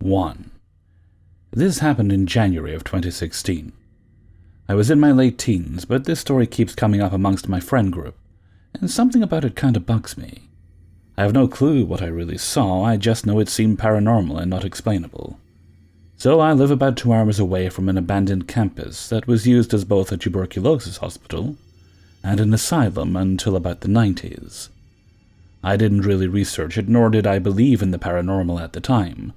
1. This happened in January of 2016. I was in my late teens, but this story keeps coming up amongst my friend group, and something about it kinda bugs me. I have no clue what I really saw, I just know it seemed paranormal and not explainable. So I live about 2 hours away from an abandoned campus that was used as both a tuberculosis hospital and an asylum until about the 90s. I didn't really research it, nor did I believe in the paranormal at the time.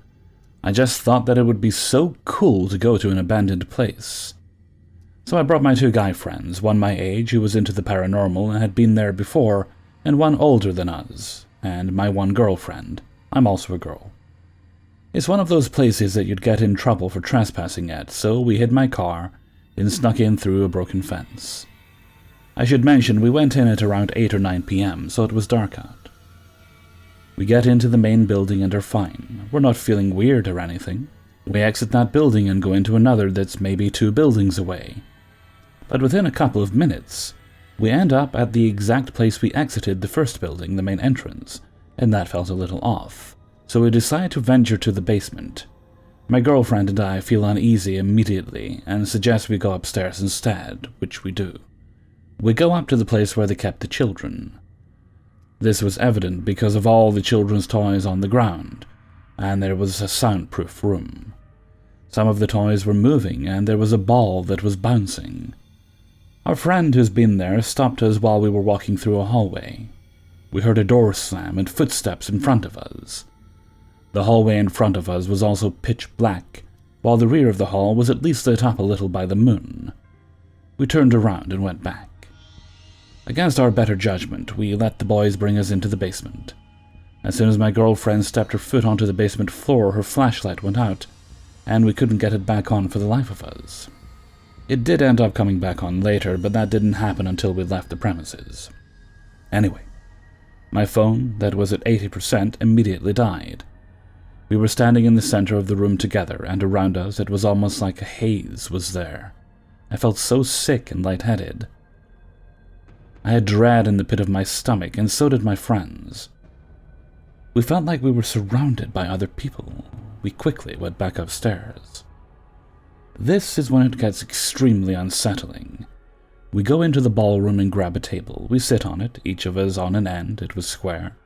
I just thought that it would be so cool to go to an abandoned place. So I brought my 2 guy friends, one my age who was into the paranormal and had been there before, and one older than us, and my one girlfriend. I'm also a girl. It's one of those places that you'd get in trouble for trespassing at, so we hid my car and snuck in through a broken fence. I should mention we went in at around 8 or 9 p.m., so it was dark out. We get into the main building and are fine. We're not feeling weird or anything. We exit that building and go into another that's maybe 2 buildings away. But within a couple of minutes, we end up at the exact place we exited the first building, the main entrance, and that felt a little off. So we decide to venture to the basement. My girlfriend and I feel uneasy immediately and suggest we go upstairs instead, which we do. We go up to the place where they kept the children. This was evident because of all the children's toys on the ground, and there was a soundproof room. Some of the toys were moving, and there was a ball that was bouncing. Our friend who's been there stopped us while we were walking through a hallway. We heard a door slam and footsteps in front of us. The hallway in front of us was also pitch black, while the rear of the hall was at least lit up a little by the moon. We turned around and went back. Against our better judgment, we let the boys bring us into the basement. As soon as my girlfriend stepped her foot onto the basement floor, her flashlight went out, and we couldn't get it back on for the life of us. It did end up coming back on later, but that didn't happen until we left the premises. Anyway, my phone, that was at 80%, immediately died. We were standing in the center of the room together, and around us it was almost like a haze was there. I felt so sick and lightheaded. I had dread in the pit of my stomach, and so did my friends. We felt like we were surrounded by other people. We quickly went back upstairs. This is when it gets extremely unsettling. We go into the ballroom and grab a table. We sit on it, each of us on an end. It was square.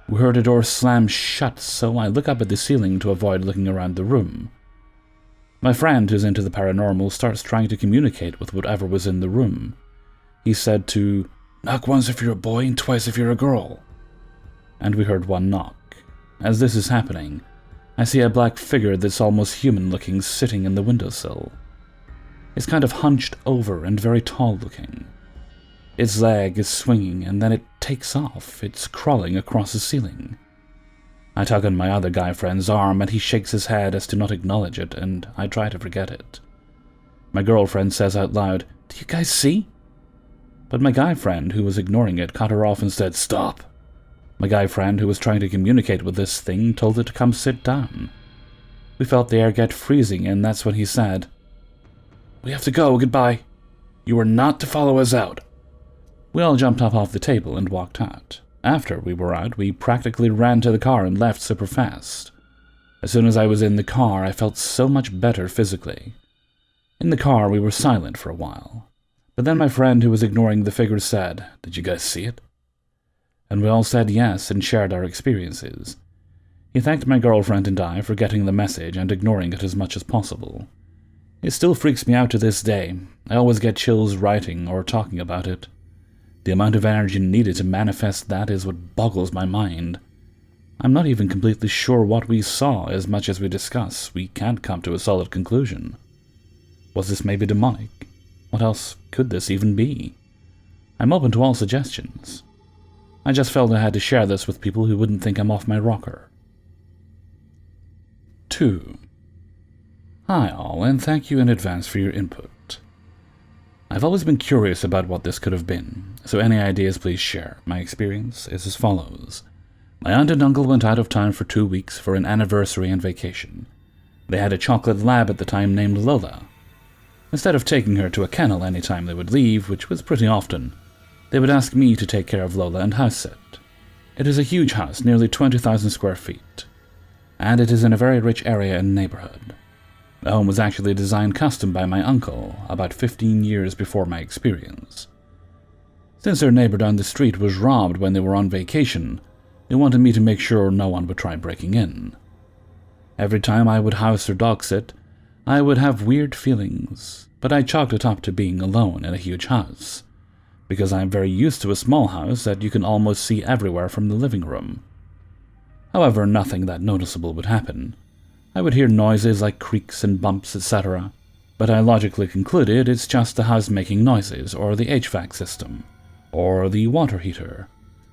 We heard a door slam shut, so I look up at the ceiling to avoid looking around the room. My friend, who's into the paranormal, starts trying to communicate with whatever was in the room. He said to, "Knock once if you're a boy and twice if you're a girl." And we heard one knock. As this is happening, I see a black figure that's almost human-looking sitting in the windowsill. It's kind of hunched over and very tall-looking. Its leg is swinging, and then it takes off. It's crawling across the ceiling. I tug on my other guy friend's arm, and he shakes his head as to not acknowledge it, and I try to forget it. My girlfriend says out loud, "Do you guys see?" But my guy friend, who was ignoring it, cut her off and said, "Stop." My guy friend, who was trying to communicate with this thing, told it to come sit down. We felt the air get freezing, and that's when he said, "We have to go, goodbye. You are not to follow us out." We all jumped up off the table and walked out. After we were out, we practically ran to the car and left super fast. As soon as I was in the car, I felt so much better physically. In the car, we were silent for a while. But then my friend who was ignoring the figure said, "Did you guys see it?" And we all said yes and shared our experiences. He thanked my girlfriend and I for getting the message and ignoring it as much as possible. It still freaks me out to this day. I always get chills writing or talking about it. The amount of energy needed to manifest that is what boggles my mind. I'm not even completely sure what we saw. As much as we discuss, we can't come to a solid conclusion. Was this maybe demonic? What else could this even be? I'm open to all suggestions. I just felt I had to share this with people who wouldn't think I'm off my rocker. 2. Hi all, and thank you in advance for your input. I've always been curious about what this could have been, so any ideas please share. My experience is as follows. My aunt and uncle went out of town for 2 weeks for an anniversary and vacation. They had a chocolate lab at the time named Lola. Instead of taking her to a kennel any time they would leave, which was pretty often, they would ask me to take care of Lola and house sit. It is a huge house, nearly 20,000 square feet. and it is in a very rich area and neighborhood. The home was actually designed custom by my uncle about 15 years before my experience. Since their neighbor down the street was robbed when they were on vacation, they wanted me to make sure no one would try breaking in. Every time I would house or dog sit, I would have weird feelings, but I chalked it up to being alone in a huge house, because I am very used to a small house that you can almost see everywhere from the living room. However, nothing that noticeable would happen. I would hear noises like creaks and bumps, etc., but I logically concluded it's just the house making noises, or the HVAC system, or the water heater,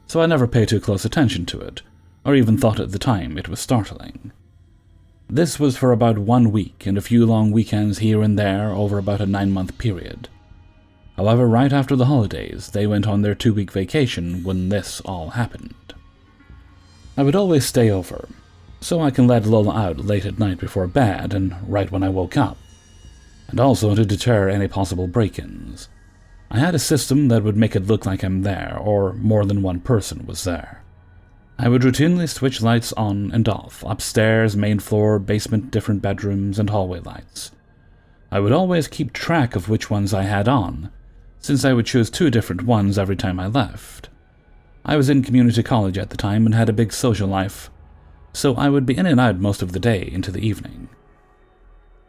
so I never paid too close attention to it, or even thought at the time it was startling. This was for about 1 week and a few long weekends here and there over about a 9-month period. However, right after the holidays, they went on their 2-week vacation when this all happened. I would always stay over, so I can let Lola out late at night before bed and right when I woke up, and also to deter any possible break-ins. I had a system that would make it look like I'm there, or more than one person was there. I would routinely switch lights on and off, upstairs, main floor, basement, different bedrooms, and hallway lights. I would always keep track of which ones I had on, since I would choose 2 different ones every time I left. I was in community college at the time and had a big social life, so I would be in and out most of the day into the evening.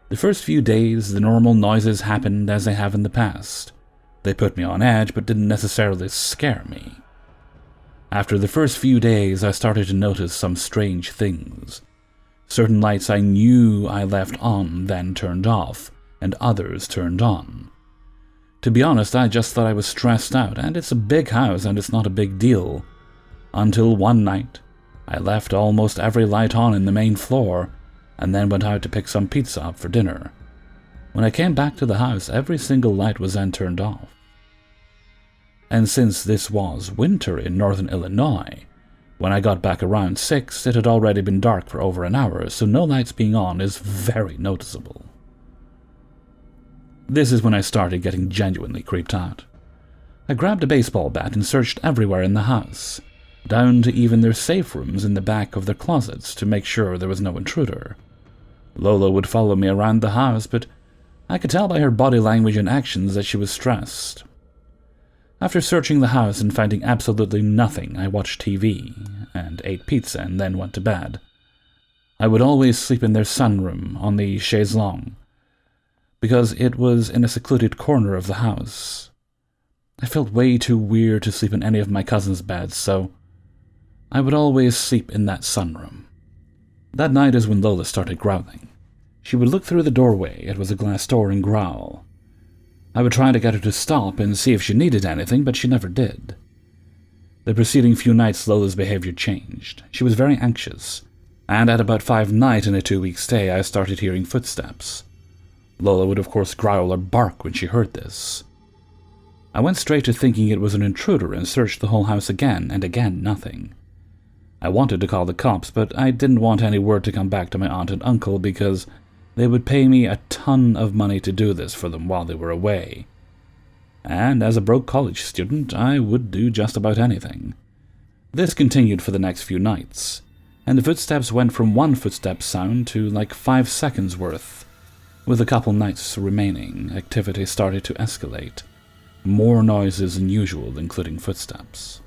The first few days, the normal noises happened as they have in the past. They put me on edge, but didn't necessarily scare me. After the first few days, I started to notice some strange things. Certain lights I knew I left on then turned off, and others turned on. To be honest, I just thought I was stressed out, and it's a big house and it's not a big deal. Until one night, I left almost every light on in the main floor, and then went out to pick some pizza up for dinner. When I came back to the house, every single light was then turned off. And since this was winter in northern Illinois, when I got back around 6, it had already been dark for over an hour, so no lights being on is very noticeable. This is when I started getting genuinely creeped out. I grabbed a baseball bat and searched everywhere in the house, down to even their safe rooms in the back of their closets to make sure there was no intruder. Lola would follow me around the house, but I could tell by her body language and actions that she was stressed. After searching the house and finding absolutely nothing, I watched TV and ate pizza and then went to bed. I would always sleep in their sunroom on the chaise longue, because it was in a secluded corner of the house. I felt way too weird to sleep in any of my cousins' beds, so I would always sleep in that sunroom. That night is when Lola started growling. She would look through the doorway, it was a glass door, and growl. I would try to get her to stop and see if she needed anything, but she never did. The preceding few nights, Lola's behavior changed. She was very anxious, and at about 5 nights in a 2-week stay, I started hearing footsteps. Lola would of course growl or bark when she heard this. I went straight to thinking it was an intruder and searched the whole house again, and again nothing. I wanted to call the cops, but I didn't want any word to come back to my aunt and uncle because they would pay me a ton of money to do this for them while they were away. And as a broke college student, I would do just about anything. This continued for the next few nights, and the footsteps went from 1 footstep sound to like 5 seconds worth. With a couple nights remaining, activity started to escalate. More noises than usual, including footsteps.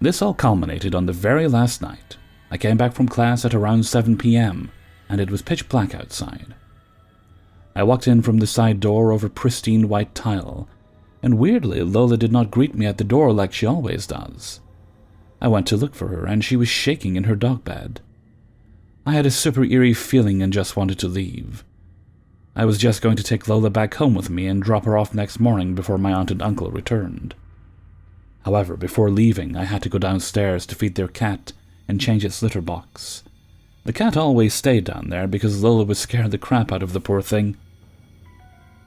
This all culminated on the very last night. I came back from class at around 7 p.m., and it was pitch black outside. I walked in from the side door over pristine white tile, and weirdly, Lola did not greet me at the door like she always does. I went to look for her, and she was shaking in her dog bed. I had a super eerie feeling and just wanted to leave. I was just going to take Lola back home with me and drop her off next morning before my aunt and uncle returned. However, before leaving, I had to go downstairs to feed their cat and change its litter box. The cat always stayed down there because Lola would scare the crap out of the poor thing.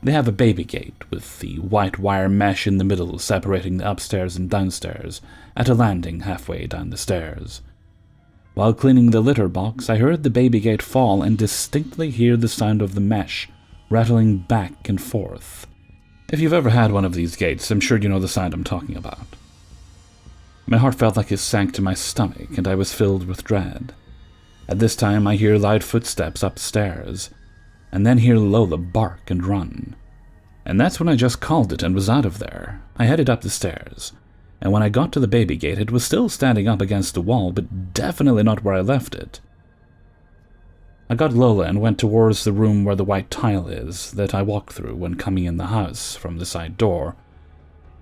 They have a baby gate with the white wire mesh in the middle separating the upstairs and downstairs at a landing halfway down the stairs. While cleaning the litter box, I heard the baby gate fall and distinctly hear the sound of the mesh rattling back and forth. If you've ever had one of these gates, I'm sure you know the sound I'm talking about. My heart felt like it sank to my stomach, and I was filled with dread. At this time, I hear loud footsteps upstairs, and then hear Lola bark and run. And that's when I just called it and was out of there. I headed up the stairs, and when I got to the baby gate, it was still standing up against the wall, but definitely not where I left it. I got Lola and went towards the room where the white tile is that I walked through when coming in the house from the side door,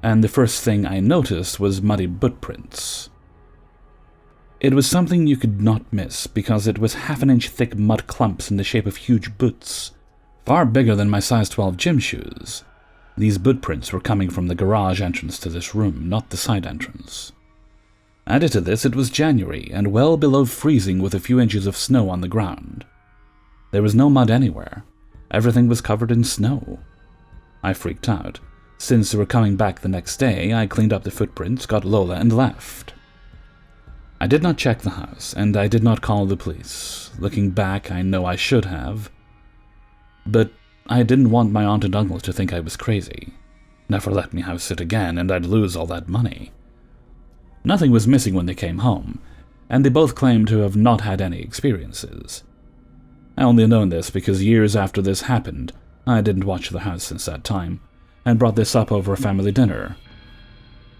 and the first thing I noticed was muddy footprints. It was something you could not miss, because it was half-an-inch thick mud clumps in the shape of huge boots, far bigger than my size 12 gym shoes. These footprints were coming from the garage entrance to this room, not the side entrance. Added to this, it was January, and well below freezing with a few inches of snow on the ground. There was no mud anywhere. Everything was covered in snow. I freaked out. Since we were coming back the next day, I cleaned up the footprints, got Lola, and left. I did not check the house, and I did not call the police. Looking back, I know I should have. But I didn't want my aunt and uncle to think I was crazy. Never let me house sit again, and I'd lose all that money. Nothing was missing when they came home, and they both claimed to have not had any experiences. I only know this because years after this happened, I didn't watch the house since that time, and brought this up over a family dinner.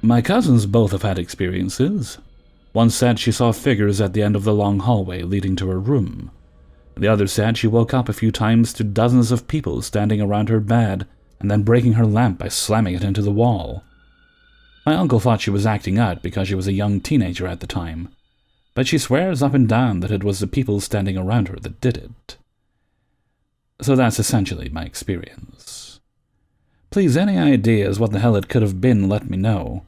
My cousins both have had experiences. One said she saw figures at the end of the long hallway leading to her room. The other said she woke up a few times to dozens of people standing around her bed and then breaking her lamp by slamming it into the wall. My uncle thought she was acting out because she was a young teenager at the time, but she swears up and down that it was the people standing around her that did it. So that's essentially my experience. Please, any ideas what the hell it could have been, let me know.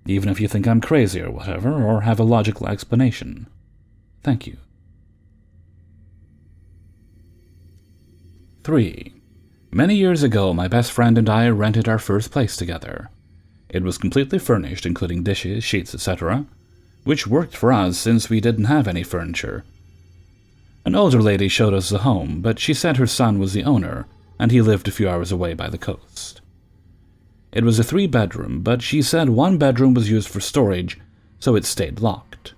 Even if you think I'm crazy or whatever, or have a logical explanation. Thank you. 3. Many years ago, my best friend and I rented our first place together. It was completely furnished, including dishes, sheets, etc., which worked for us since we didn't have any furniture. An older lady showed us the home, but she said her son was the owner, and he lived a few hours away by the coast. It was a 3-bedroom, but she said one bedroom was used for storage, so it stayed locked.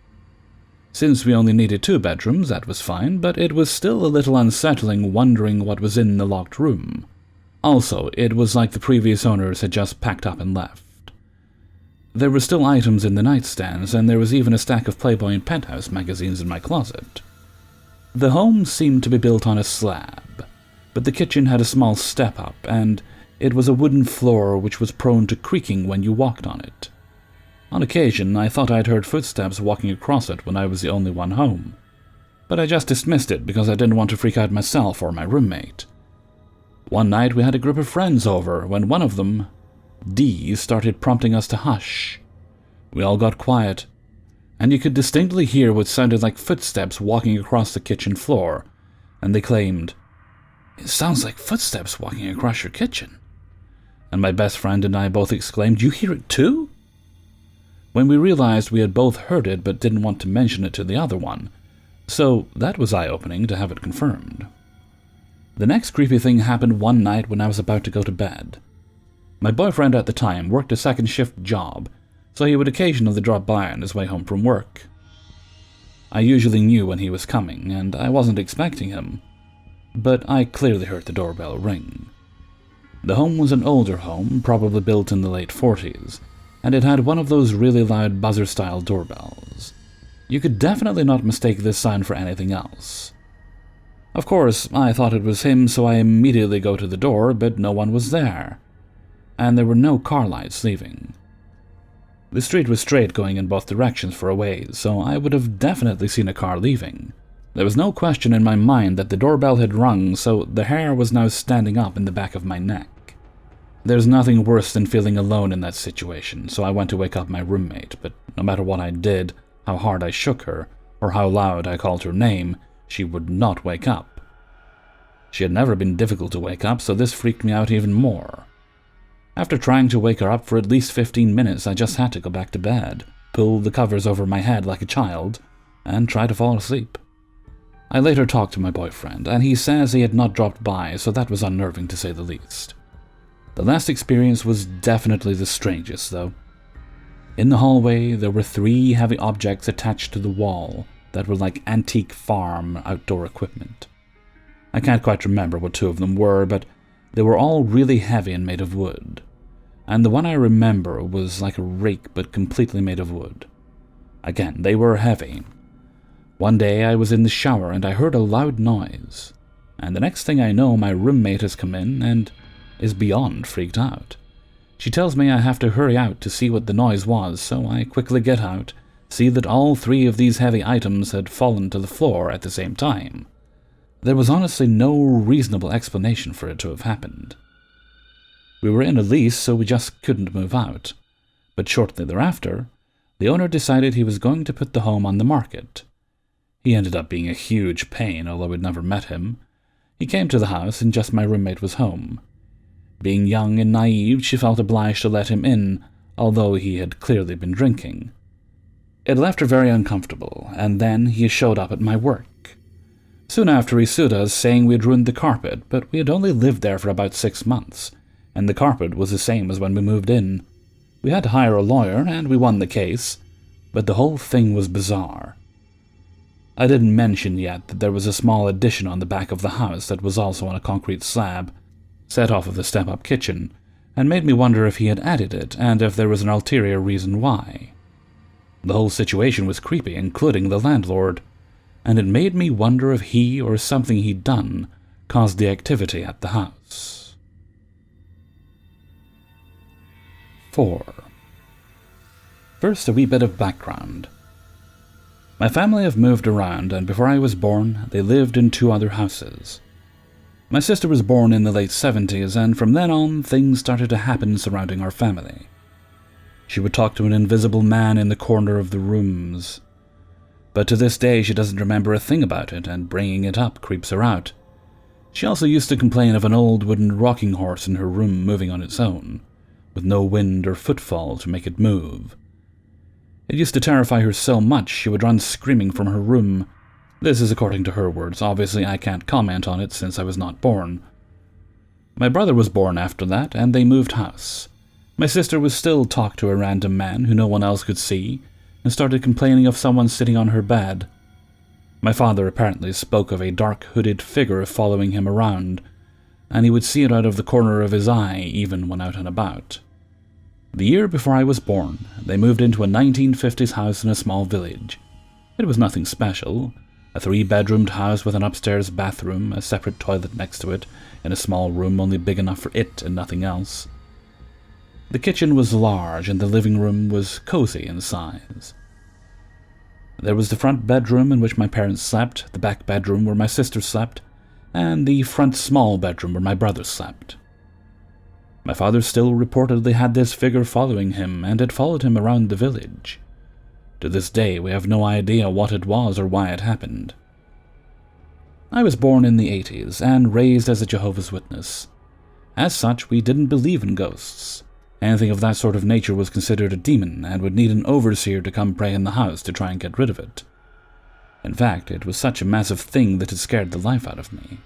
Since we only needed 2 bedrooms, that was fine, but it was still a little unsettling wondering what was in the locked room. Also, it was like the previous owners had just packed up and left. There were still items in the nightstands, and there was even a stack of Playboy and Penthouse magazines in my closet. The home seemed to be built on a slab, but the kitchen had a small step up, and it was a wooden floor which was prone to creaking when you walked on it. On occasion, I thought I'd heard footsteps walking across it when I was the only one home, but I just dismissed it because I didn't want to freak out myself or my roommate. One night we had a group of friends over when one of them, D, started prompting us to hush. We all got quiet, and you could distinctly hear what sounded like footsteps walking across the kitchen floor, and they claimed, "It sounds like footsteps walking across your kitchen." And my best friend and I both exclaimed, "You hear it too?" When we realized we had both heard it but didn't want to mention it to the other one, so that was eye-opening to have it confirmed. The next creepy thing happened one night when I was about to go to bed. My boyfriend at the time worked a second shift job, so he would occasionally drop by on his way home from work. I usually knew when he was coming, and I wasn't expecting him, but I clearly heard the doorbell ring. The home was an older home, probably built in the late 40s, and it had one of those really loud buzzer-style doorbells. You could definitely not mistake this sound for anything else. Of course, I thought it was him, so I immediately go to the door, but no one was there, and there were no car lights leaving. The street was straight going in both directions for a ways, so I would have definitely seen a car leaving. There was no question in my mind that the doorbell had rung, so the hair was now standing up in the back of my neck. There's nothing worse than feeling alone in that situation, so I went to wake up my roommate, but no matter what I did, how hard I shook her, or how loud I called her name, she would not wake up. She had never been difficult to wake up, so this freaked me out even more. After trying to wake her up for at least 15 minutes, I just had to go back to bed, pull the covers over my head like a child, and try to fall asleep. I later talked to my boyfriend, and he says he had not dropped by, so that was unnerving to say the least. The last experience was definitely the strangest, though. In the hallway, there were 3 heavy objects attached to the wall, that were like antique farm outdoor equipment. I can't quite remember what two of them were, but they were all really heavy and made of wood. And the one I remember was like a rake but completely made of wood. Again, they were heavy. One day I was in the shower and I heard a loud noise, and the next thing I know my roommate has come in and is beyond freaked out. She tells me I have to hurry out to see what the noise was, so I quickly get out, see that all 3 of these heavy items had fallen to the floor at the same time. There was honestly no reasonable explanation for it to have happened. We were in a lease, so we just couldn't move out, but shortly thereafter, the owner decided he was going to put the home on the market. He ended up being a huge pain, although I'd never met him. He came to the house and just my roommate was home. Being young and naive, she felt obliged to let him in, although he had clearly been drinking. It left her very uncomfortable, and then he showed up at my work. Soon after he sued us, saying we had ruined the carpet, but we had only lived there for about 6 months, and the carpet was the same as when we moved in. We had to hire a lawyer, and we won the case, but the whole thing was bizarre. I didn't mention yet that there was a small addition on the back of the house that was also on a concrete slab, set off of the step-up kitchen, and made me wonder if he had added it, and if there was an ulterior reason why. The whole situation was creepy, including the landlord, and it made me wonder if he or something he'd done caused the activity at the house. 4. First, a wee bit of background. My family have moved around, and before I was born, they lived in 2 other houses. My sister was born in the late 70s, and from then on, things started to happen surrounding our family. She would talk to an invisible man in the corner of the rooms. But to this day, she doesn't remember a thing about it, and bringing it up creeps her out. She also used to complain of an old wooden rocking horse in her room moving on its own, with no wind or footfall to make it move. It used to terrify her so much she would run screaming from her room. This is according to her words. Obviously, I can't comment on it since I was not born. My brother was born after that, and they moved house. My sister would still talk to a random man who no one else could see, and started complaining of someone sitting on her bed. My father apparently spoke of a dark hooded figure following him around, and he would see it out of the corner of his eye even when out and about. The year before I was born, they moved into a 1950s house in a small village. It was nothing special. A 3-bedroomed house with an upstairs bathroom, a separate toilet next to it, and a small room only big enough for it and nothing else. The kitchen was large, and the living room was cozy in size. There was the front bedroom in which my parents slept, the back bedroom where my sister slept, and the front small bedroom where my brother slept. My father still reportedly had this figure following him, and it followed him around the village. To this day, we have no idea what it was or why it happened. I was born in the 80s and raised as a Jehovah's Witness. As such, we didn't believe in ghosts. Anything of that sort of nature was considered a demon and would need an overseer to come pray in the house to try and get rid of it. In fact, it was such a massive thing that it scared the life out of me.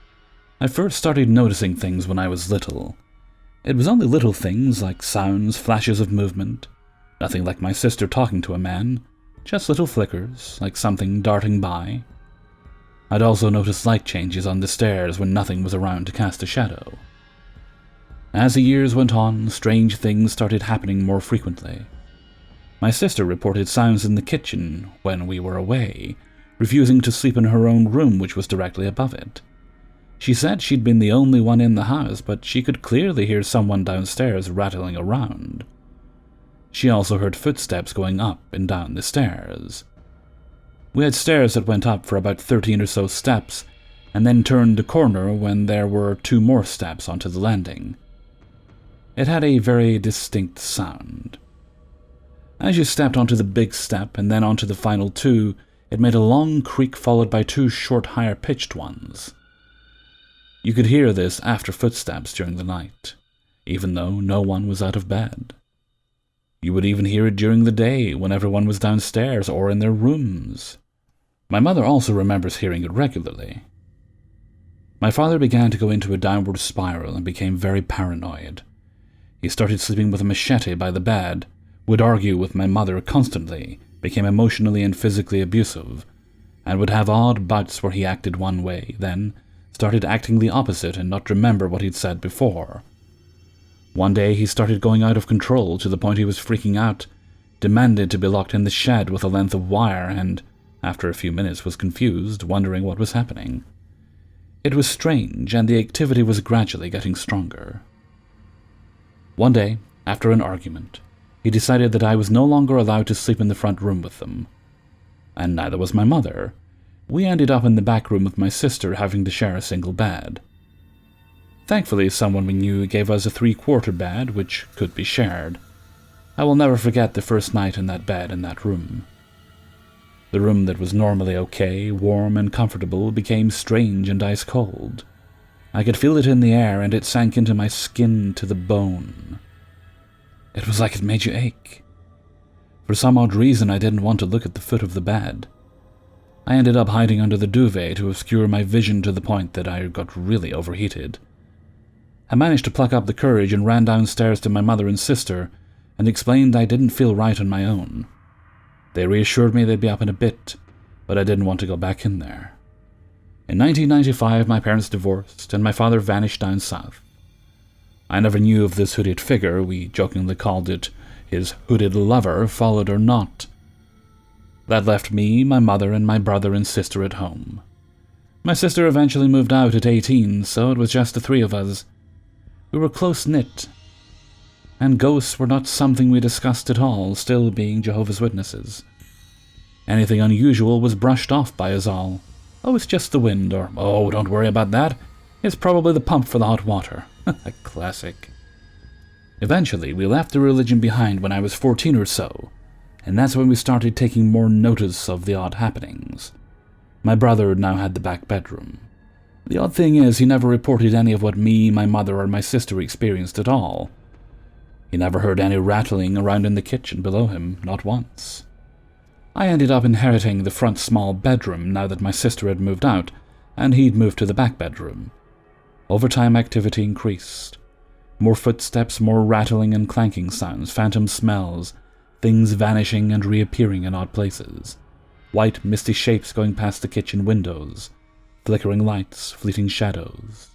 I first started noticing things when I was little. It was only little things like sounds, flashes of movement, nothing like my sister talking to a man, just little flickers, like something darting by. I'd also noticed light changes on the stairs when nothing was around to cast a shadow. As the years went on, strange things started happening more frequently. My sister reported sounds in the kitchen when we were away, refusing to sleep in her own room, which was directly above it. She said she'd been the only one in the house, but she could clearly hear someone downstairs rattling around. She also heard footsteps going up and down the stairs. We had stairs that went up for about 13 or so steps, and then turned the corner when there were 2 more steps onto the landing. It had a very distinct sound. As you stepped onto the big step and then onto the final 2, it made a long creak followed by 2 short, higher-pitched ones. You could hear this after footsteps during the night, even though no one was out of bed. You would even hear it during the day when everyone was downstairs or in their rooms. My mother also remembers hearing it regularly. My father began to go into a downward spiral and became very paranoid. He started sleeping with a machete by the bed, would argue with my mother constantly, became emotionally and physically abusive, and would have odd bouts where he acted one way, then started acting the opposite and not remember what he'd said before. One day he started going out of control to the point he was freaking out, demanded to be locked in the shed with a length of wire, and after a few minutes was confused, wondering what was happening. It was strange, and the activity was gradually getting stronger. One day, after an argument, he decided that I was no longer allowed to sleep in the front room with them. And neither was my mother. We ended up in the back room with my sister, having to share a single bed. Thankfully, someone we knew gave us a 3/4 bed, which could be shared. I will never forget the first night in that bed in that room. The room that was normally okay, warm and comfortable, became strange and ice-cold. I could feel it in the air, and it sank into my skin to the bone. It was like it made you ache. For some odd reason, I didn't want to look at the foot of the bed. I ended up hiding under the duvet to obscure my vision to the point that I got really overheated. I managed to pluck up the courage and ran downstairs to my mother and sister and explained I didn't feel right on my own. They reassured me they'd be up in a bit, but I didn't want to go back in there. In 1995, my parents divorced, and my father vanished down south. I never knew if this hooded figure, we jokingly called it his hooded lover, followed or not. That left me, my mother, and my brother and sister at home. My sister eventually moved out at 18, so it was just the three of us. We were close-knit, and ghosts were not something we discussed at all, still being Jehovah's Witnesses. Anything unusual was brushed off by us all. Oh, it's just the wind, or, oh, don't worry about that. It's probably the pump for the hot water. A classic. Eventually, we left the religion behind when I was 14 or so, and that's when we started taking more notice of the odd happenings. My brother now had the back bedroom. The odd thing is, he never reported any of what me, my mother, or my sister experienced at all. He never heard any rattling around in the kitchen below him, not once. I ended up inheriting the front small bedroom now that my sister had moved out, and he'd moved to the back bedroom. Over time, activity increased. More footsteps, more rattling and clanking sounds, phantom smells, things vanishing and reappearing in odd places, white, misty shapes going past the kitchen windows, flickering lights, fleeting shadows.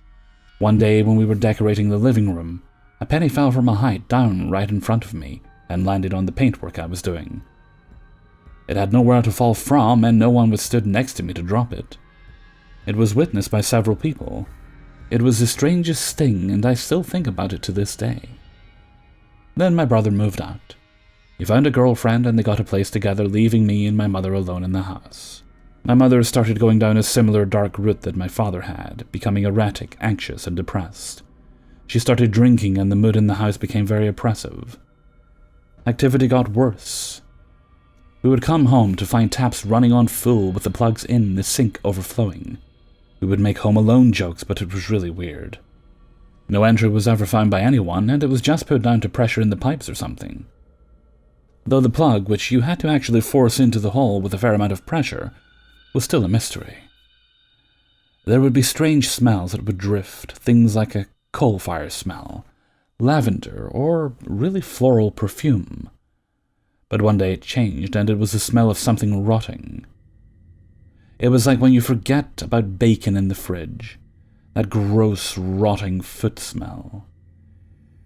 One day, when we were decorating the living room, a penny fell from a height down right in front of me and landed on the paintwork I was doing. It had nowhere to fall from, and no one was stood next to me to drop it. It was witnessed by several people. It was the strangest thing, and I still think about it to this day. Then my brother moved out. He found a girlfriend, and they got a place together, leaving me and my mother alone in the house. My mother started going down a similar dark route that my father had, becoming erratic, anxious, and depressed. She started drinking, and the mood in the house became very oppressive. Activity got worse. We would come home to find taps running on full with the plugs in, the sink overflowing. We would make Home Alone jokes, but it was really weird. No entry was ever found by anyone, and it was just put down to pressure in the pipes or something. Though the plug, which you had to actually force into the hole with a fair amount of pressure, was still a mystery. There would be strange smells that would drift, things like a coal fire smell, lavender, or really floral perfume. But one day it changed, and it was the smell of something rotting. It was like when you forget about bacon in the fridge, that gross, rotting foot smell.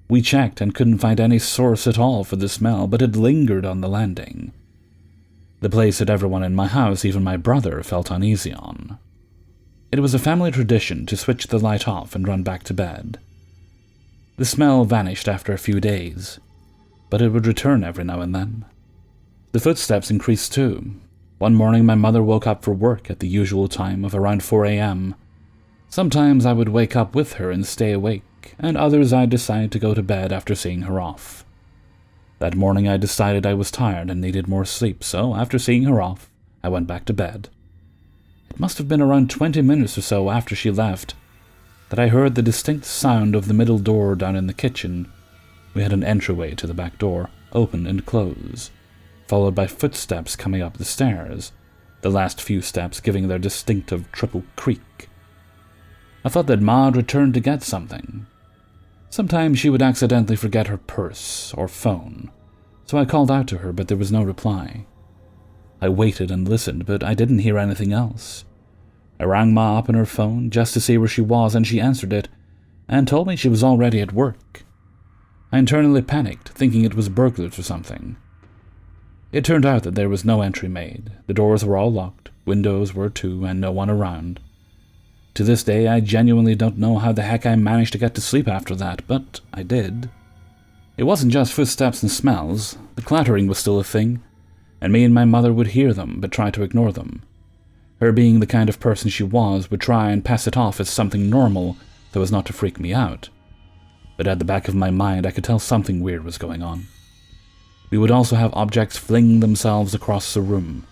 We checked and couldn't find any source at all for the smell, but it lingered on the landing. The place that everyone in my house, even my brother, felt uneasy on. It was a family tradition to switch the light off and run back to bed. The smell vanished after a few days, but it would return every now and then. The footsteps increased too. One morning my mother woke up for work at the usual time of around 4 a.m. Sometimes I would wake up with her and stay awake, and others I'd decide to go to bed after seeing her off. That morning I decided I was tired and needed more sleep, so after seeing her off, I went back to bed. It must have been around 20 minutes or so after she left that I heard the distinct sound of the middle door down in the kitchen. We had an entryway to the back door, open and close, followed by footsteps coming up the stairs, the last few steps giving their distinctive triple creak. I thought that Ma had returned to get something. Sometimes she would accidentally forget her purse or phone, so I called out to her, but there was no reply. I waited and listened, but I didn't hear anything else. I rang Ma up on her phone just to see where she was, and she answered it and told me she was already at work. I internally panicked, thinking it was burglars or something. It turned out that there was no entry made. The doors were all locked, windows were too, and no one around. To this day, I genuinely don't know how the heck I managed to get to sleep after that, but I did. It wasn't just footsteps and smells. The clattering was still a thing, and me and my mother would hear them but try to ignore them. Her being the kind of person she was would try and pass it off as something normal so as not to freak me out. But at the back of my mind, I could tell something weird was going on. We would also have objects fling themselves across the room.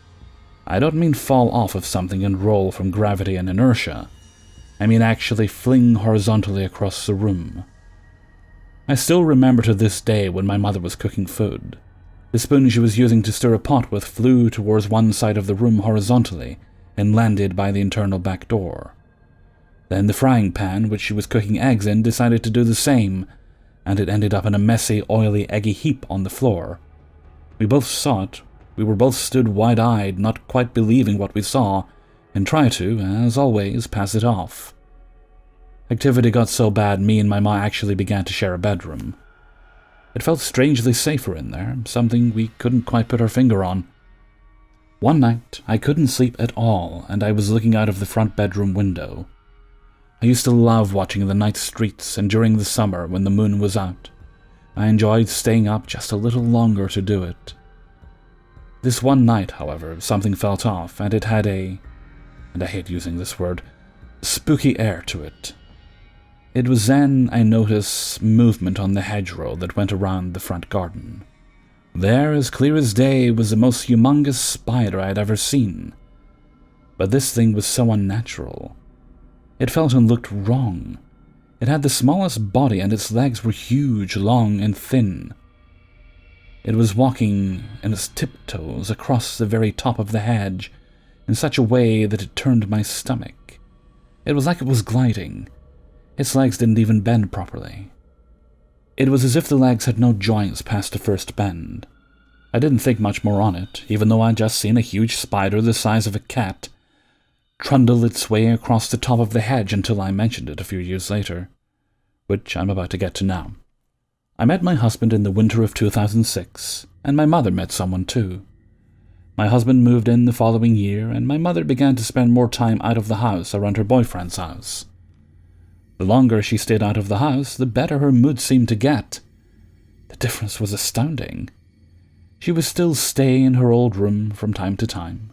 I don't mean fall off of something and roll from gravity and inertia. I mean actually fling horizontally across the room. I still remember to this day when my mother was cooking food. The spoon she was using to stir a pot with flew towards one side of the room horizontally and landed by the internal back door. Then the frying pan, which she was cooking eggs in, decided to do the same, and it ended up in a messy, oily, eggy heap on the floor. We both saw it. We were both stood wide-eyed, not quite believing what we saw, and tried to, as always, pass it off. Activity got so bad me and my ma actually began to share a bedroom. It felt strangely safer in there, something we couldn't quite put our finger on. One night, I couldn't sleep at all, and I was looking out of the front bedroom window. I used to love watching the night streets, and during the summer, when the moon was out, I enjoyed staying up just a little longer to do it. This one night, however, something felt off, and it had and I hate using this word, spooky air to it. It was then I noticed movement on the hedgerow that went around the front garden. There, as clear as day, was the most humongous spider I had ever seen. But this thing was so unnatural. It felt and looked wrong. It had the smallest body, and its legs were huge, long, and thin. It was walking in its tiptoes across the very top of the hedge in such a way that it turned my stomach. It was like it was gliding. Its legs didn't even bend properly. It was as if the legs had no joints past the first bend. I didn't think much more on it, even though I'd just seen a huge spider the size of a cat trundle its way across the top of the hedge until I mentioned it a few years later, which I'm about to get to now. I met my husband in the winter of 2006, and my mother met someone too. My husband moved in the following year, and my mother began to spend more time out of the house around her boyfriend's house. The longer she stayed out of the house, the better her mood seemed to get. The difference was astounding. She would still stay in her old room from time to time,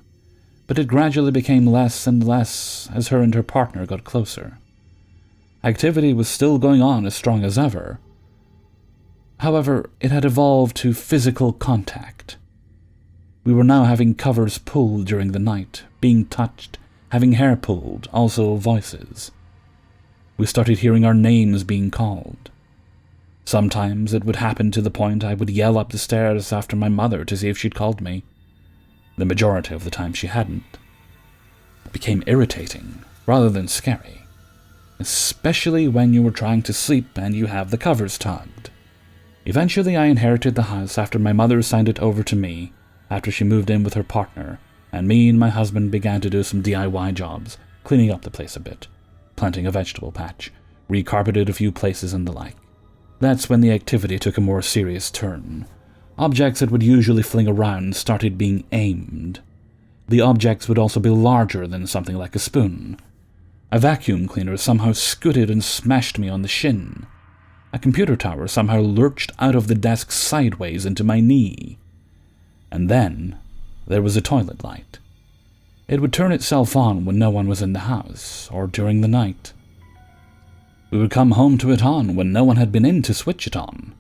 but it gradually became less and less as her and her partner got closer. Activity was still going on as strong as ever. However, it had evolved to physical contact. We were now having covers pulled during the night, being touched, having hair pulled, also voices. We started hearing our names being called. Sometimes it would happen to the point I would yell up the stairs after my mother to see if she'd called me. The majority of the time she hadn't. It became irritating, rather than scary, especially when you were trying to sleep and you have the covers tugged. Eventually I inherited the house after my mother signed it over to me, after she moved in with her partner, and me and my husband began to do some DIY jobs, cleaning up the place a bit, planting a vegetable patch, recarpeted a few places and the like. That's when the activity took a more serious turn. Objects that would usually fling around started being aimed. The objects would also be larger than something like a spoon. A vacuum cleaner somehow scooted and smashed me on the shin. A computer tower somehow lurched out of the desk sideways into my knee. And then there was a toilet light. It would turn itself on when no one was in the house, or during the night. We would come home to it on when no one had been in to switch it on.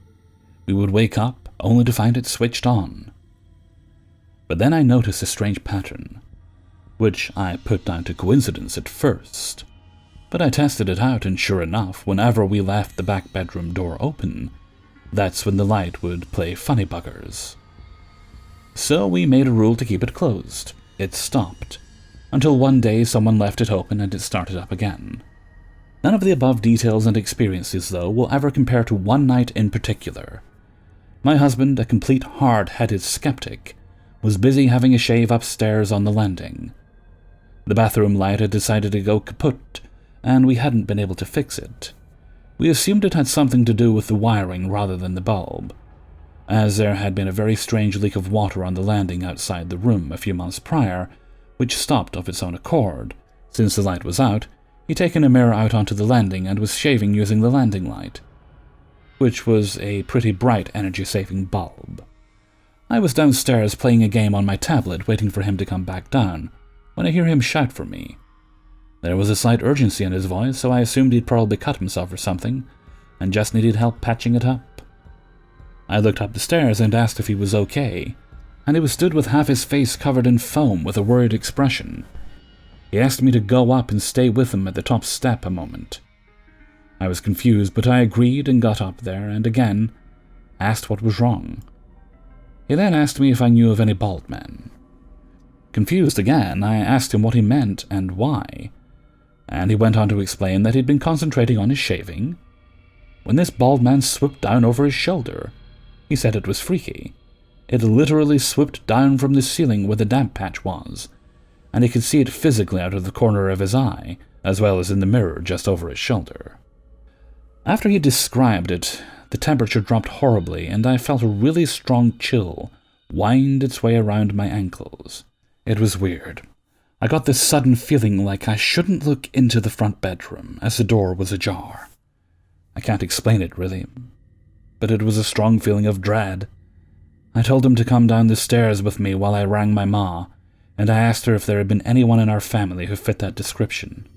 We would wake up only to find it switched on. But then I noticed a strange pattern, which I put down to coincidence at first. But I tested it out, and sure enough, whenever we left the back bedroom door open, that's when the light would play funny buggers. So we made a rule to keep it closed. It stopped, until one day someone left it open and it started up again. None of the above details and experiences, though, will ever compare to one night in particular. My husband, a complete hard-headed skeptic, was busy having a shave upstairs on the landing. The bathroom light had decided to go kaput, and we hadn't been able to fix it. We assumed it had something to do with the wiring rather than the bulb, as there had been a very strange leak of water on the landing outside the room a few months prior, which stopped of its own accord. Since the light was out, he'd taken a mirror out onto the landing and was shaving using the landing light, which was a pretty bright energy-saving bulb. I was downstairs playing a game on my tablet, waiting for him to come back down, when I hear him shout for me. There was a slight urgency in his voice, so I assumed he'd probably cut himself or something, and just needed help patching it up. I looked up the stairs and asked if he was okay, and he was stood with half his face covered in foam with a worried expression. He asked me to go up and stay with him at the top step a moment. I was confused, but I agreed and got up there, and again asked what was wrong. He then asked me if I knew of any bald men. Confused again, I asked him what he meant and why, and he went on to explain that he'd been concentrating on his shaving when this bald man swooped down over his shoulder. He said it was freaky. It literally swooped down from the ceiling where the damp patch was, and he could see it physically out of the corner of his eye, as well as in the mirror just over his shoulder. After he described it, the temperature dropped horribly, and I felt a really strong chill wind its way around my ankles. It was weird. I got this sudden feeling like I shouldn't look into the front bedroom, as the door was ajar. I can't explain it, really, but it was a strong feeling of dread. I told him to come down the stairs with me while I rang my ma, and I asked her if there had been anyone in our family who fit that description.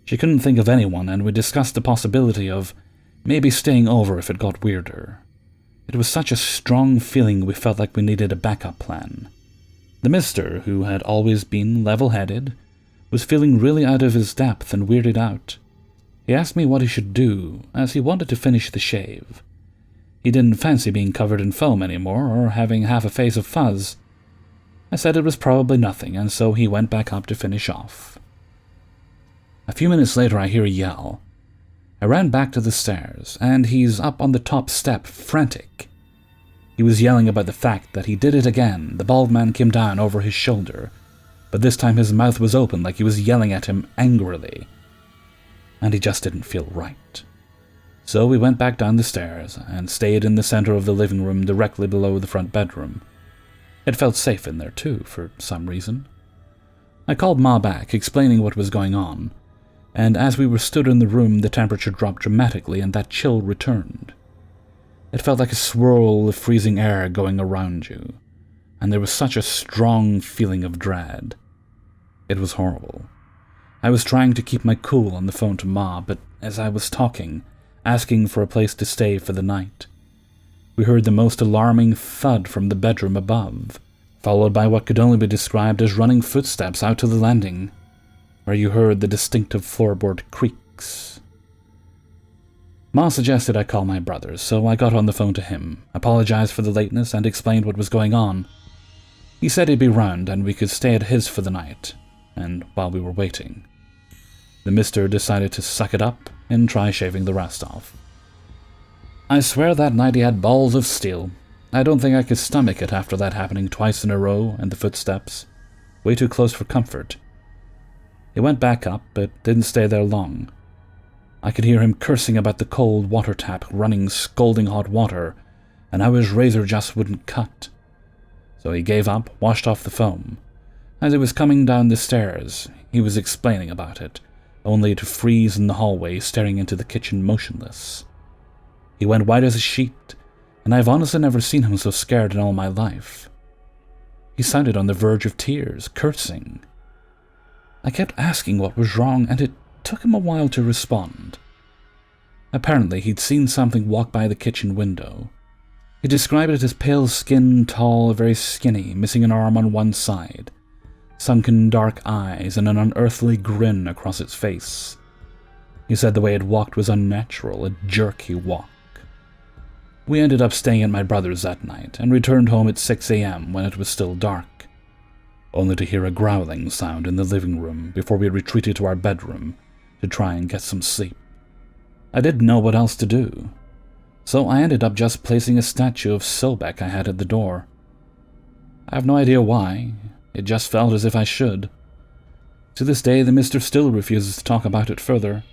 She couldn't think of anyone, and we discussed the possibility of maybe staying over if it got weirder. It was such a strong feeling we felt like we needed a backup plan. The mister, who had always been level-headed, was feeling really out of his depth and weirded out. He asked me what he should do, as he wanted to finish the shave. He didn't fancy being covered in foam anymore, or having half a face of fuzz. I said it was probably nothing, and so he went back up to finish off. A few minutes later I hear a yell. I ran back to the stairs, and he's up on the top step, frantic. He was yelling about the fact that he did it again. The bald man came down over his shoulder, but this time his mouth was open like he was yelling at him angrily, and he just didn't feel right. So we went back down the stairs and stayed in the center of the living room directly below the front bedroom. It felt safe in there too, for some reason. I called Ma back, explaining what was going on, and as we were stood in the room, the temperature dropped dramatically and that chill returned. It felt like a swirl of freezing air going around you, and there was such a strong feeling of dread. It was horrible. I was trying to keep my cool on the phone to Ma, but as I was talking, asking for a place to stay for the night, we heard the most alarming thud from the bedroom above, followed by what could only be described as running footsteps out to the landing, where you heard the distinctive floorboard creaks. Ma suggested I call my brother, so I got on the phone to him, apologized for the lateness, and explained what was going on. He said he'd be round and we could stay at his for the night, and while we were waiting, the mister decided to suck it up and try shaving the rest off. I swear that night he had balls of steel. I don't think I could stomach it after that happening twice in a row, and the footsteps. Way too close for comfort. He went back up, but didn't stay there long. I could hear him cursing about the cold water tap running scalding hot water, and how his razor just wouldn't cut. So he gave up, washed off the foam. As he was coming down the stairs, he was explaining about it, only to freeze in the hallway, staring into the kitchen motionless. He went white as a sheet, and I've honestly never seen him so scared in all my life. He sounded on the verge of tears, cursing. I kept asking what was wrong, and it took him a while to respond. Apparently, he'd seen something walk by the kitchen window. He described it as pale skin, tall, very skinny, missing an arm on one side, sunken dark eyes, and an unearthly grin across its face. He said the way it walked was unnatural, a jerky walk. We ended up staying at my brother's that night, and returned home at 6 a.m. when it was still dark, only to hear a growling sound in the living room before we retreated to our bedroom to try and get some sleep. I didn't know what else to do, so I ended up just placing a statue of Sobek I had at the door. I have no idea why. It just felt as if I should. To this day, the mister still refuses to talk about it further,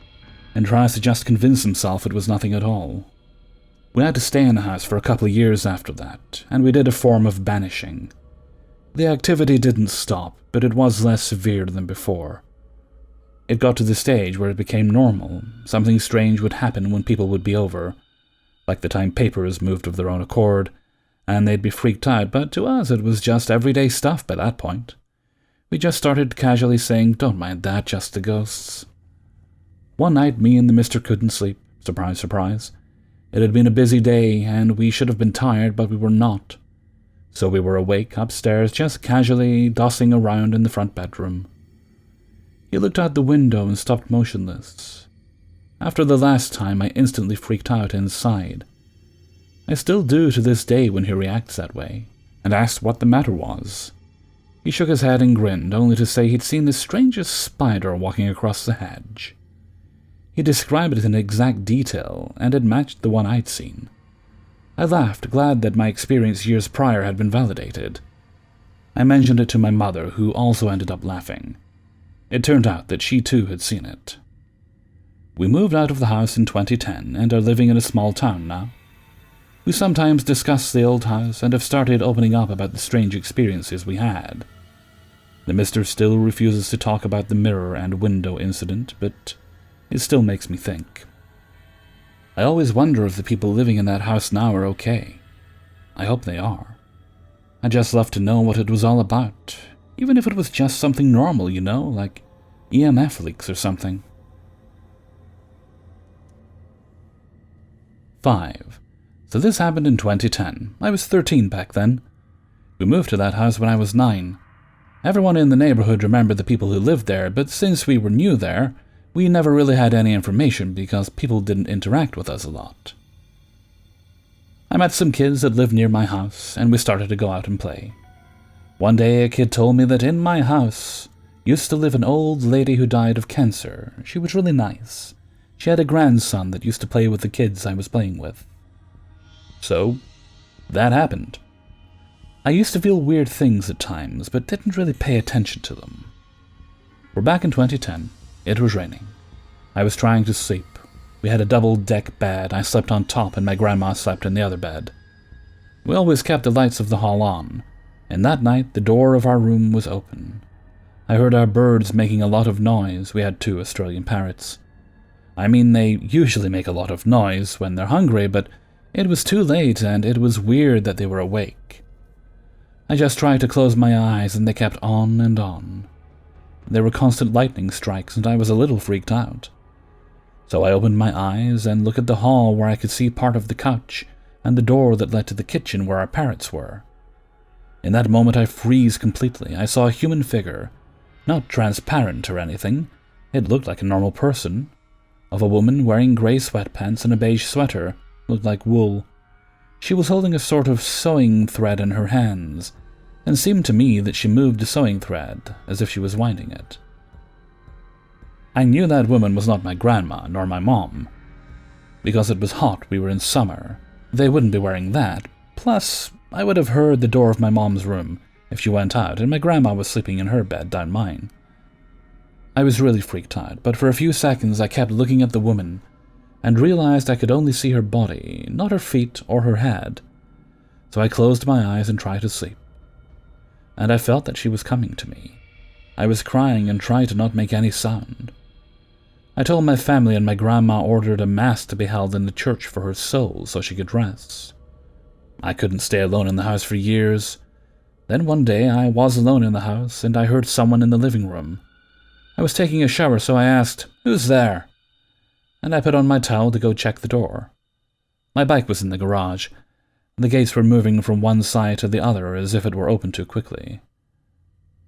and tries to just convince himself it was nothing at all. We had to stay in the house for a couple of years after that, and we did a form of banishing. The activity didn't stop, but it was less severe than before. It got to the stage where it became normal. Something strange would happen when people would be over, like the time papers moved of their own accord, and they'd be freaked out, but to us it was just everyday stuff by that point. We just started casually saying, "Don't mind that, just the ghosts." One night, me and the mister couldn't sleep. Surprise, surprise. It had been a busy day, and we should have been tired, but we were not. So we were awake upstairs, just casually dossing around in the front bedroom. He looked out the window and stopped motionless. After the last time, I instantly freaked out inside. I still do to this day when he reacts that way, and asked what the matter was. He shook his head and grinned, only to say he'd seen the strangest spider walking across the hedge. He described it in exact detail, and it matched the one I'd seen. I laughed, glad that my experience years prior had been validated. I mentioned it to my mother, who also ended up laughing. It turned out that she too had seen it. We moved out of the house in 2010 and are living in a small town now. We sometimes discuss the old house and have started opening up about the strange experiences we had. The mister still refuses to talk about the mirror and window incident, but it still makes me think. I always wonder if the people living in that house now are okay. I hope they are. I'd just love to know what it was all about, even if it was just something normal, you know, like EMF leaks or something. 5. So this happened in 2010. I was 13 back then. We moved to that house when I was 9. Everyone in the neighborhood remembered the people who lived there, but since we were new there, we never really had any information because people didn't interact with us a lot. I met some kids that lived near my house, and we started to go out and play. One day a kid told me that in my house used to live an old lady who died of cancer. She was really nice. She had a grandson that used to play with the kids I was playing with. So, that happened. I used to feel weird things at times, but didn't really pay attention to them. We're back in 2010. It was raining. I was trying to sleep. We had a double-deck bed. I slept on top and my grandma slept in the other bed. We always kept the lights of the hall on, and that night the door of our room was open. I heard our birds making a lot of noise. We had 2 Australian parrots. I mean, they usually make a lot of noise when they're hungry, but it was too late and it was weird that they were awake. I just tried to close my eyes and they kept on and on. There were constant lightning strikes and I was a little freaked out. So I opened my eyes and looked at the hall where I could see part of the couch and the door that led to the kitchen where our parrots were. In that moment I froze completely. I saw a human figure, not transparent or anything. It looked like a normal person, of a woman wearing grey sweatpants and a beige sweater, looked like wool. She was holding a sort of sewing thread in her hands, and seemed to me that she moved the sewing thread as if she was winding it. I knew that woman was not my grandma nor my mom. Because it was hot, we were in summer. They wouldn't be wearing that. Plus, I would have heard the door of my mom's room if she went out, and my grandma was sleeping in her bed down mine. I was really freaked out, but for a few seconds I kept looking at the woman and realized I could only see her body, not her feet or her head. So I closed my eyes and tried to sleep. And I felt that she was coming to me. I was crying and tried to not make any sound. I told my family and my grandma ordered a mass to be held in the church for her soul so she could rest. I couldn't stay alone in the house for years. Then one day I was alone in the house and I heard someone in the living room. I was taking a shower, so I asked, "Who's there?" And I put on my towel to go check the door. My bike was in the garage. The gates were moving from one side to the other as if it were opened too quickly.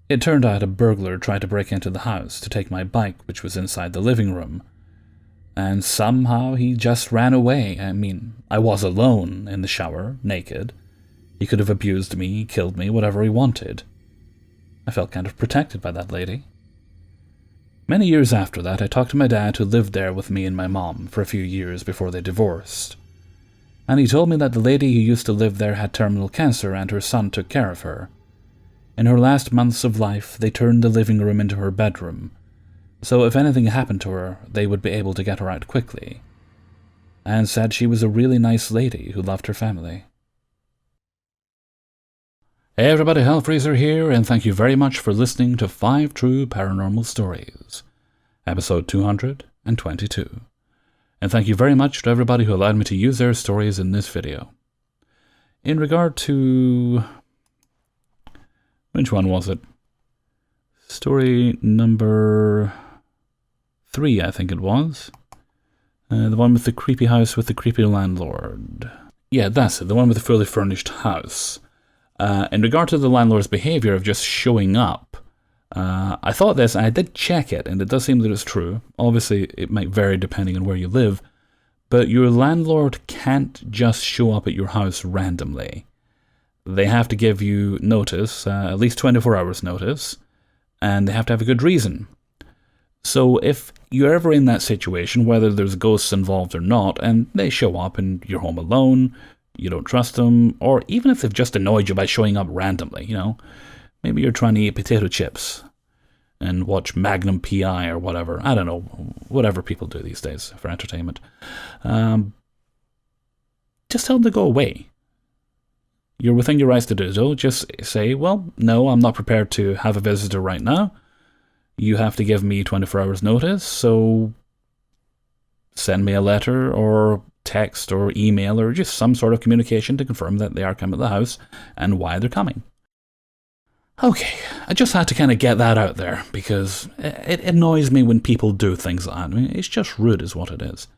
It turned out a burglar tried to break into the house to take my bike, which was inside the living room. And somehow he just ran away. I mean, I was alone in the shower, naked. He could have abused me, killed me, whatever he wanted. I felt kind of protected by that lady. Many years after that, I talked to my dad who lived there with me and my mom for a few years before they divorced. And he told me that the lady who used to live there had terminal cancer and her son took care of her. In her last months of life, they turned the living room into her bedroom, so if anything happened to her, they would be able to get her out quickly, and said she was a really nice lady who loved her family. Hey everybody, Hellfreezer here, and thank you very much for listening to 5 True Paranormal Stories, episode 222. And thank you very much to everybody who allowed me to use their stories in this video. In regard to... which one was it? Story number 3, I think it was. The one with the creepy house with the creepy landlord. Yeah, that's it, the one with the fully furnished house. In regard to the landlord's behavior of just showing up, I thought this, and I did check it, and it does seem that it's true. Obviously, it might vary depending on where you live, but your landlord can't just show up at your house randomly. They have to give you notice, at least 24 hours notice, and they have to have a good reason. So if you're ever in that situation, whether there's ghosts involved or not, and they show up and you're home alone, you don't trust them, or even if they've just annoyed you by showing up randomly, maybe you're trying to eat potato chips and watch Magnum P.I. or whatever. I don't know, whatever people do these days for entertainment. Just tell them to go away. You're within your rights to do so. Just say, well, no, I'm not prepared to have a visitor right now. You have to give me 24 hours notice, so send me a letter or text or email or just some sort of communication to confirm that they are coming to the house and why they're coming. Okay, I just had to kind of get that out there because it annoys me when people do things like that. I mean, it's just rude is what it is.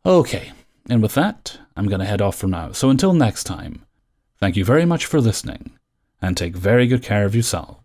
Okay, and with that, I'm going to head off for now. So until next time, thank you very much for listening, and take very good care of yourself.